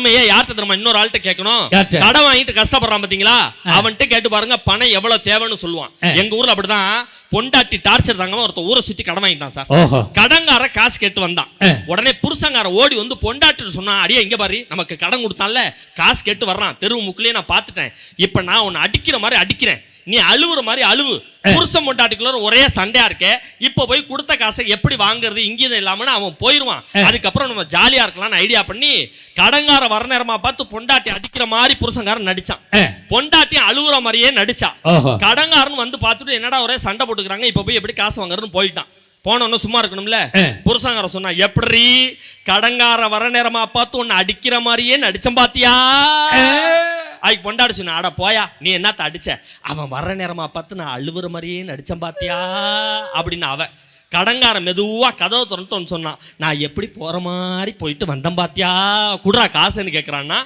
திறமையே யார்கிட்ட தெரியுமா இன்னொரு ஆள்கிட்ட கேட்கணும். கடன் வாங்கிட்டு கஷ்டப்படுறான் பாத்தீங்களா, அவன்கிட்ட கேட்டு பாருங்க பணம் எவ்வளவு தேவைன்னு சொல்லுவான். எங்க ஊர்ல அப்படிதான் பொண்டாட்டி டார்ச்சர் தாங்க ஒருத்தர் ஊரை சுத்தி கடன் வாங்கிட்டான் சார். கடங்கார காசு கேட்டு வந்தான். உடனே புருஷங்கார ஓடி வந்து பொண்டாட்டி சொன்னா, அடியே இங்க பாரு நமக்கு கடன் கொடுத்தான்ல காசு கேட்டு வர்றான், தெருவு முக்குலயே நான் பாத்துட்டேன், இப்ப நான் உன்னை அடிக்கிற மாதிரி அடிக்கிறேன், நீ அழுவுற மாதிரி அழுவு, புருஷன் பொண்டாட்டிக்குள்ள ஒரே சண்டையா இருக்க, இப்ப போய் கொடுத்த காசை எப்படி வாங்குறது இங்கேயும் இல்லாம அவன் போயிருவான், அதுக்கப்புறம் நம்ம ஜாலியா இருக்கலாம்னு ஐடியா பண்ணி கடங்கார வர நேரமா பார்த்து பொண்டாட்டி அடிக்கிற மாதிரி புருஷங்காரன் நடிச்சான், பொண்டாட்டி அழுவுற மாதிரியே நடிச்சா. கடங்காரன் வந்து பார்த்துட்டு என்னடா ஒரே சண்டை போட்டுக்கிறாங்க, இப்ப போய் எப்படி காசு வாங்குறதுன்னு போயிட்டான். போனோன்னு சும்மா இருக்கணும்ல, புருஷங்கார சொன்னா, எப்படி கடங்கார வர நேரமா பார்த்து உன்னை அடிக்கிற மாதிரியே நடிச்சம் பாத்தியா? அதுக்கு பொண்டாடி சொன்ன, அட போயா நீ என்னத்த அடிச்ச, அவன் வர்ற நேரமா பார்த்து நான் அழுவுற மாதிரியே நடிச்சேன் பாத்தியா அப்படின்னு அவன். கடங்கார மெதுவா கதவை திறந்துட்டு சொன்னான், நான் எப்படி போற மாதிரி போயிட்டு வந்தேன் பாத்தியா, குடுறா காசுன்னு கேட்கறான்னா